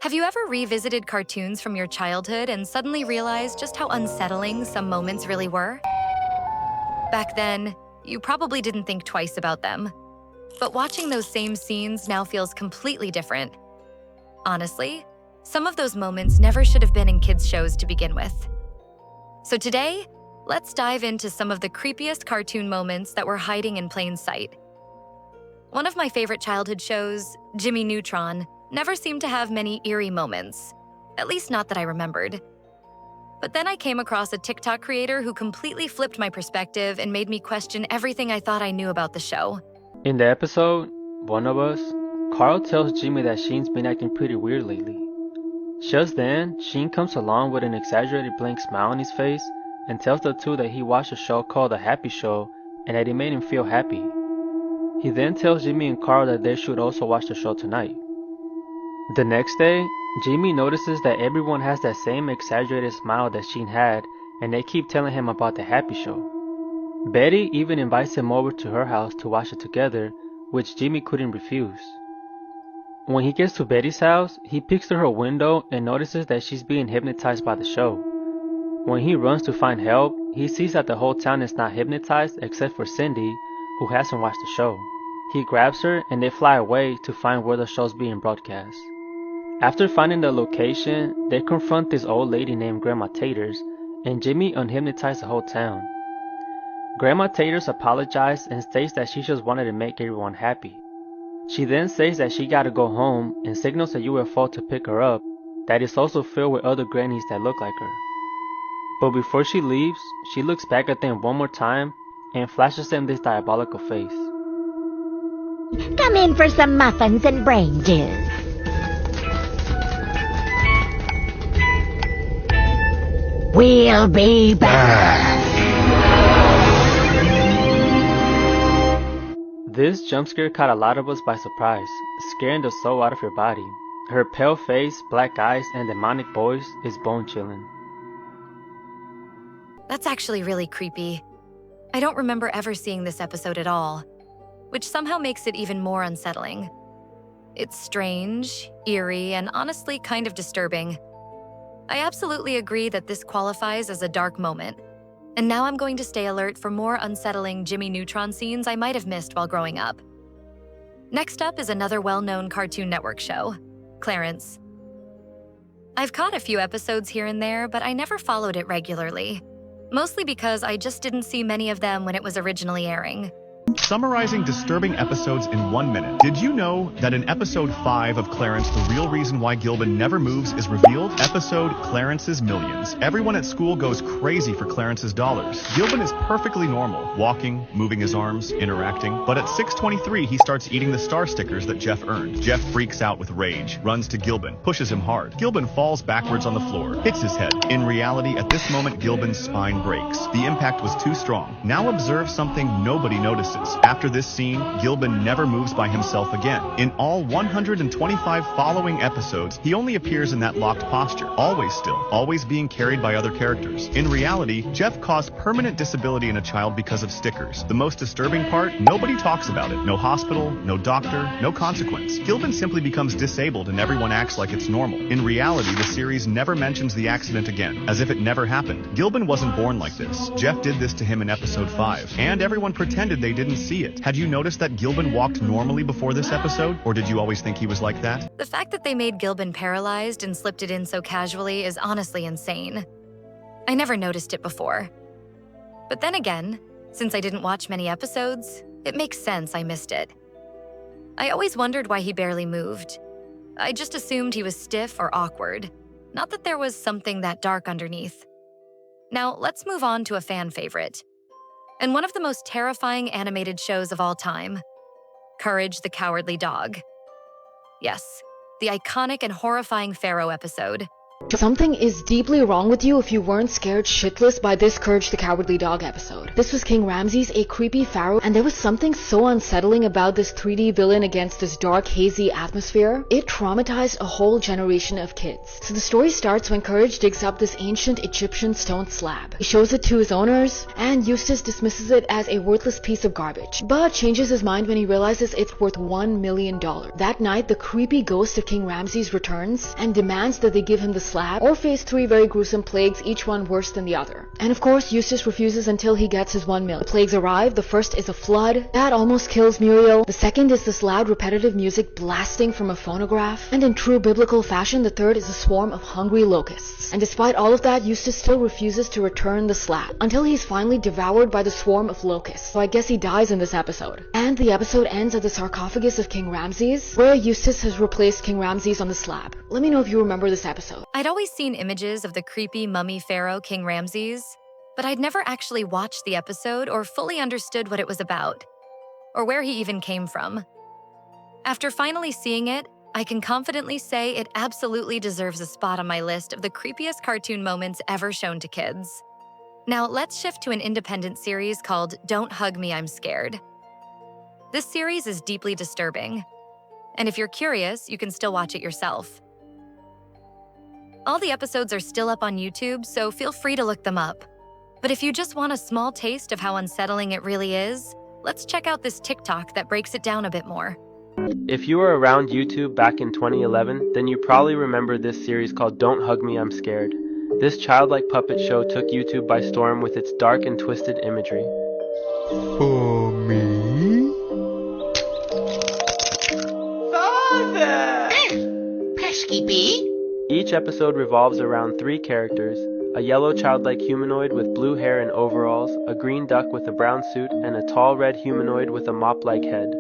Have you ever revisited cartoons from your childhood and suddenly realized just how unsettling some moments really were? Back then, you probably didn't think twice about them. But watching those same scenes now feels completely different. Honestly, some of those moments never should have been in kids' shows to begin with. So today, let's dive into some of the creepiest cartoon moments that were hiding in plain sight. One of my favorite childhood shows, Jimmy Neutron, never seemed to have many eerie moments, at least not that I remembered. But then I came across a TikTok creator who completely flipped my perspective and made me question everything I thought I knew about the show. In the episode, One of Us, Carl tells Jimmy that Sheen's been acting pretty weird lately. Just then, Sheen comes along with an exaggerated blank smile on his face and tells the two that he watched a show called The Happy Show and that it made him feel happy. He then tells Jimmy and Carl that they should also watch the show tonight. The next day, Jimmy notices that everyone has that same exaggerated smile that Sheen had, and they keep telling him about The Happy Show. Betty even invites him over to her house to watch it together, which Jimmy couldn't refuse. When he gets to Betty's house, he peeks through her window and notices that she's being hypnotized by the show. When he runs to find help, he sees that the whole town is not hypnotized except for Cindy, who hasn't watched the show. He grabs her and they fly away to find where the show's being broadcast. After finding the location, they confront this old lady named Grandma Taters, and Jimmy unhypnotized the whole town. Grandma Taters apologized and states that she just wanted to make everyone happy. She then says that she gotta go home and signals a UFO to pick her up that is also filled with other grannies that look like her. But before she leaves, she looks back at them one more time and flashes them this diabolical face. Come in for some muffins and brain juice. We'll be back. This jump scare caught a lot of us by surprise, scaring the soul out of your body. Her pale face, black eyes, and demonic voice is bone-chilling. That's actually really creepy. I don't remember ever seeing this episode at all, which somehow makes it even more unsettling. It's strange, eerie, and honestly kind of disturbing. I absolutely agree that this qualifies as a dark moment. And now I'm going to stay alert for more unsettling Jimmy Neutron scenes I might have missed while growing up. Next up is another well-known Cartoon Network show, Clarence. I've caught a few episodes here and there, but I never followed it regularly. Mostly because I just didn't see many of them when it was originally airing. Summarizing disturbing episodes in 1 minute. Did you know that in episode 5 of Clarence, the real reason why 𝗀𝗂𝗯 never moves is revealed? Episode Clarence's Millions. Everyone at school goes crazy for Clarence's dollars. 𝗀𝗂𝗯 is perfectly normal, walking, moving his arms, interacting. But at 6:23, he starts eating the star stickers that Jeff earned. Jeff freaks out with rage, runs to 𝗀𝗂𝗯, pushes him hard. 𝗀𝗂𝗯 falls backwards on the floor, hits his head. In reality, at this moment, 𝗀𝗂𝗯's spine breaks. The impact was too strong. Now observe something nobody notices. After this scene, 𝗀𝗂𝗯 never moves by himself again. In all 125 following episodes, he only appears in that locked posture, always still, always being carried by other characters. In reality, Jeff caused permanent disability in a child because of stickers. The most disturbing part, nobody talks about it. No hospital, no doctor, no consequence. 𝗀𝗂𝗯 simply becomes disabled and everyone acts like it's normal. In reality, the series never mentions the accident again, as if it never happened. 𝗀𝗂𝗯 wasn't born like this. Jeff did this to him in episode 5, and everyone pretended they didn't see it. Had you noticed that 𝗀𝗂𝗯 walked normally before this episode, or did you always think he was like that? The fact that they made 𝗀𝗂𝗯 paralyzed and slipped it in so casually is honestly insane. I never noticed it before. But then again, since I didn't watch many episodes, it makes sense I missed it. I always wondered why he barely moved. I just assumed he was stiff or awkward, not that there was something that dark underneath. Now, let's move on to a fan favorite, and one of the most terrifying animated shows of all time, Courage the Cowardly Dog. Yes, the iconic and horrifying Pharaoh episode. Something is deeply wrong with you if you weren't scared shitless by this 𝗀𝗃 the Cowardly Dog episode. This was King Ramses, a creepy pharaoh, and there was something so unsettling about this 3D villain against this dark, hazy atmosphere. It traumatized a whole generation of kids. So the story starts when 𝗀𝗃 digs up this ancient Egyptian stone slab. He shows it to his owners, and Eustace dismisses it as a worthless piece of garbage, but changes his mind when he realizes it's worth $1 million. That night, the creepy ghost of King Ramses returns and demands that they give him the slab or face 3 very gruesome plagues, each one worse than the other. And of course, Eustace refuses until he gets his 1 million. The plagues arrive. The first is a flood that almost kills Muriel. The second is this loud repetitive music blasting from a phonograph. And in true biblical fashion, the third is a swarm of hungry locusts. And despite all of that, Eustace still refuses to return the slab until he's finally devoured by the swarm of locusts. So I guess he dies in this episode. And the episode ends at the sarcophagus of King Ramses, where Eustace has replaced King Ramses on the slab. Let me know if you remember this episode. I'd always seen images of the creepy mummy pharaoh King Ramses, but I'd never actually watched the episode or fully understood what it was about, or where he even came from. After finally seeing it, I can confidently say it absolutely deserves a spot on my list of the creepiest cartoon moments ever shown to kids. Now let's shift to an independent series called Don't Hug Me, I'm Scared. This series is deeply disturbing, and if you're curious, you can still watch it yourself. All the episodes are still up on YouTube, so feel free to look them up. But if you just want a small taste of how unsettling it really is, let's check out this TikTok that breaks it down a bit more. If you were around YouTube back in 2011, then you probably remember this series called Don't Hug Me, I'm Scared. This childlike puppet show took YouTube by storm with its dark and twisted imagery. For me? Father! Pesky bee? Each episode revolves around 3 characters, a yellow childlike humanoid with blue hair and overalls, a green duck with a brown suit, and a tall red humanoid with a mop-like head.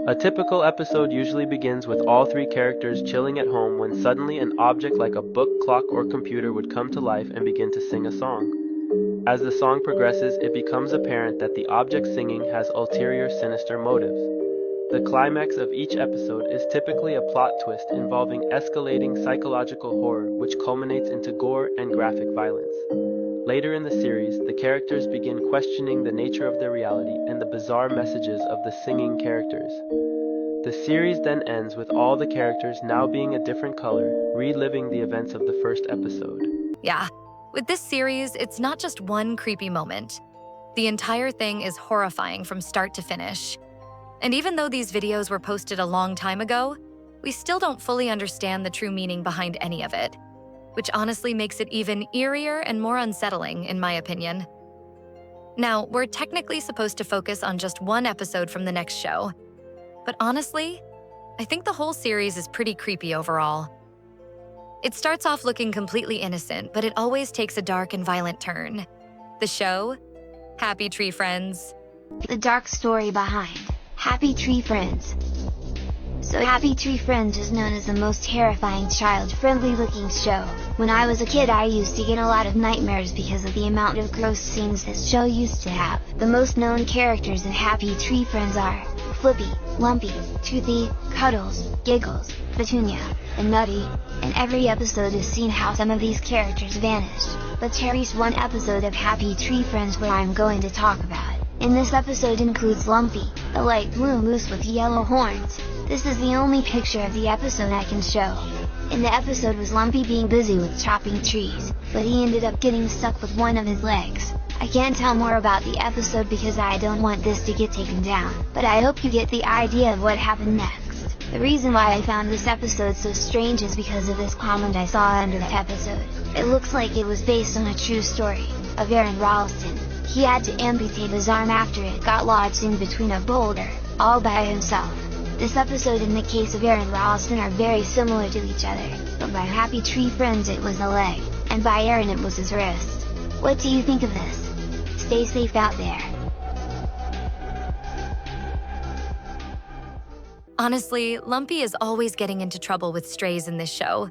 A typical episode usually begins with all 3 characters chilling at home when suddenly an object like a book, clock, or computer would come to life and begin to sing a song. As the song progresses, it becomes apparent that the object singing has ulterior sinister motives. The climax of each episode is typically a plot twist involving escalating psychological horror which culminates into gore and graphic violence. Later in the series, the characters begin questioning the nature of their reality and the bizarre messages of the singing characters. The series then ends with all the characters now being a different color, reliving the events of the first episode. Yeah, with this series, it's not just one creepy moment. The entire thing is horrifying from start to finish. And even though these videos were posted a long time ago, we still don't fully understand the true meaning behind any of it, which honestly makes it even eerier and more unsettling, in my opinion. Now, we're technically supposed to focus on just one episode from the next show, but honestly, I think the whole series is pretty creepy overall. It starts off looking completely innocent, but it always takes a dark and violent turn. The show, Happy Tree Friends. The dark story behind Happy Tree Friends. So Happy Tree Friends is known as the most terrifying child-friendly looking show. When I was a kid, I used to get a lot of nightmares because of the amount of gross scenes this show used to have. The most known characters in Happy Tree Friends are 𝗶𝗶, Lumpy, Toothy, Cuddles, Giggles, Petunia, and Nutty. In every episode is seen how some of these characters vanished. But there is one episode of Happy Tree Friends where I'm going to talk about. In this episode includes Lumpy, a light blue moose with yellow horns. This is the only picture of the episode I can show. In the episode was Lumpy being busy with chopping trees, but he ended up getting stuck with one of his legs. I can't tell more about the episode because I don't want this to get taken down, but I hope you get the idea of what happened next. The reason why I found this episode so strange is because of this comment I saw under the episode. It looks like it was based on a true story of Aaron Ralston. He had to amputate his arm after it got lodged in between a boulder, all by himself. This episode and the case of Aaron Ralston are very similar to each other, but by Happy Tree Friends it was a leg, and by Aaron it was his wrist. What do you think of this? Stay safe out there. Honestly, Lumpy is always getting into trouble with strays in this show,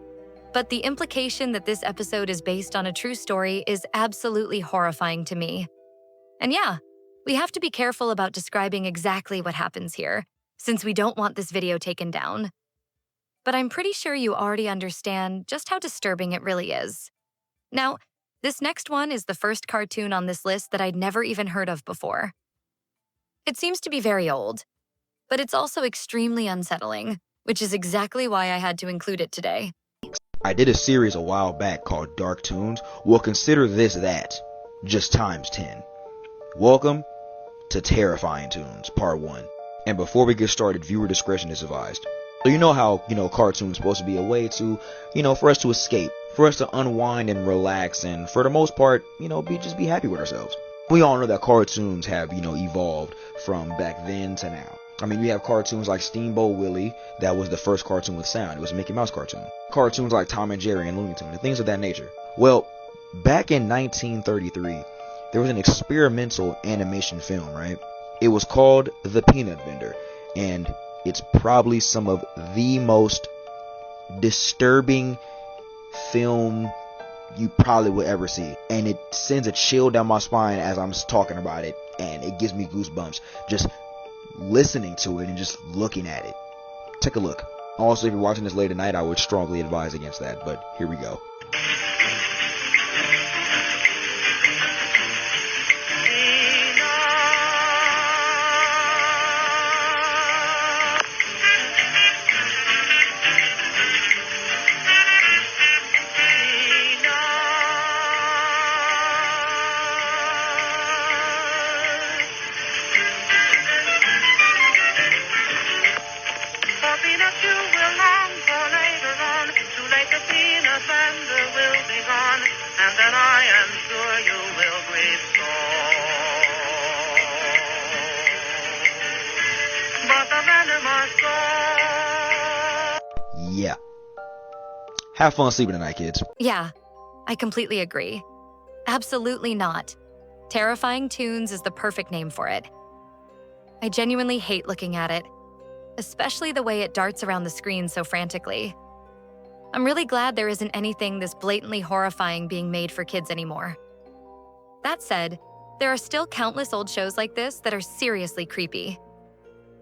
but the implication that this episode is based on a true story is absolutely horrifying to me. And yeah, we have to be careful about describing exactly what happens here, since we don't want this video taken down. but I'm pretty sure you already understand just how disturbing it really is. Now, this next one is the first cartoon on this list that I'd never even heard of before. It seems to be very old, but it's also extremely unsettling, which is exactly why I had to include it today. I did a series a while back called Dark Toons. We'll consider this that, just times 10. Welcome to Terrifying Toons, Part 1. And before we get started, viewer discretion is advised. So you know how, cartoons supposed to be a way to, for us to escape, for us to unwind and relax, and for the most part, just be happy with ourselves. We all know that cartoons have, evolved from back then to now. I mean, we have cartoons like Steamboat Willie, that was the first cartoon with sound. It was a Mickey Mouse cartoon. Cartoons like Tom and Jerry and Looney Tunes, and things of that nature. Well, back in 1933, there was an experimental animation film, right? It was called The Peanut Vendor, and it's probably some of the most disturbing film you probably will ever see. And it sends a chill down my spine as I'm talking about it, and it gives me goosebumps just listening to it and just looking at it. Take a look. Also, if you're watching this late at night, I would strongly advise against that, but here we go. Yeah. Have fun sleeping tonight, kids. Yeah, I completely agree. Absolutely not. Terrifying Toons is the perfect name for it. I genuinely hate looking at it, especially the way it darts around the screen so frantically. I'm really glad there isn't anything this blatantly horrifying being made for kids anymore. That said, there are still countless old shows like this that are seriously creepy.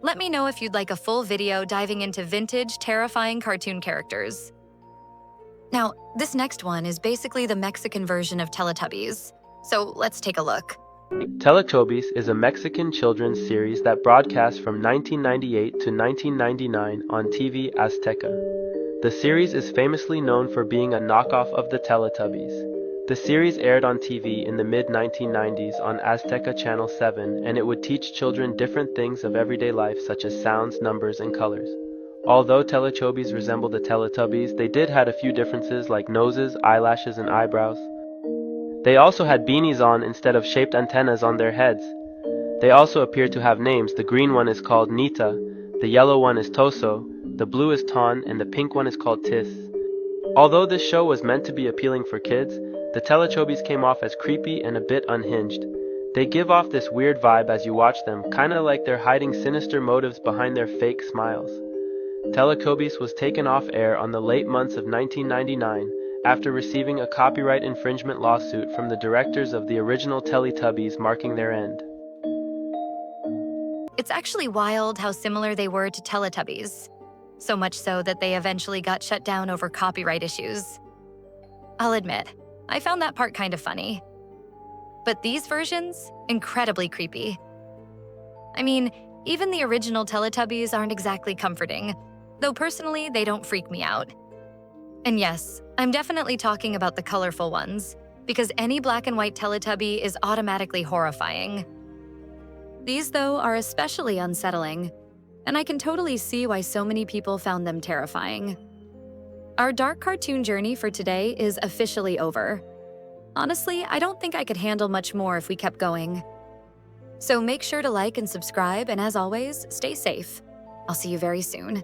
Let me know if you'd like a full video diving into vintage, terrifying cartoon characters. Now, this next one is basically the Mexican version of Teletubbies, so let's take a look. Teletubbies is a Mexican children's series that broadcast from 1998 to 1999 on TV Azteca. The series is famously known for being a knockoff of the Teletubbies. The series aired on TV in the mid-1990s on Azteca Channel 7, and it would teach children different things of everyday life such as sounds, numbers, and colors. Although Teletubbies resembled the Teletubbies, they did have a few differences like noses, eyelashes, and eyebrows. They also had beanies on instead of shaped antennas on their heads. They also appear to have names. The green one is called Nita, the yellow one is Toso, the blue is Ton, and the pink one is called Tis. Although this show was meant to be appealing for kids, the Teletubbies came off as creepy and a bit unhinged. They give off this weird vibe as you watch them, kinda like they're hiding sinister motives behind their fake smiles. Teletubbies was taken off air on the late months of 1999 after receiving a copyright infringement lawsuit from the directors of the original Teletubbies, marking their end. It's actually wild how similar they were to Teletubbies, so much so that they eventually got shut down over copyright issues. I'll admit, I found that part kind of funny. But these versions, incredibly creepy. I mean, even the original Teletubbies aren't exactly comforting, though personally they don't freak me out. And yes, I'm definitely talking about the colorful ones, because any black and white Teletubby is automatically horrifying. These, though, are especially unsettling, and I can totally see why so many people found them terrifying. Our dark cartoon journey for today is officially over. Honestly, I don't think I could handle much more if we kept going. So make sure to like and subscribe, and as always, stay safe. I'll see you very soon.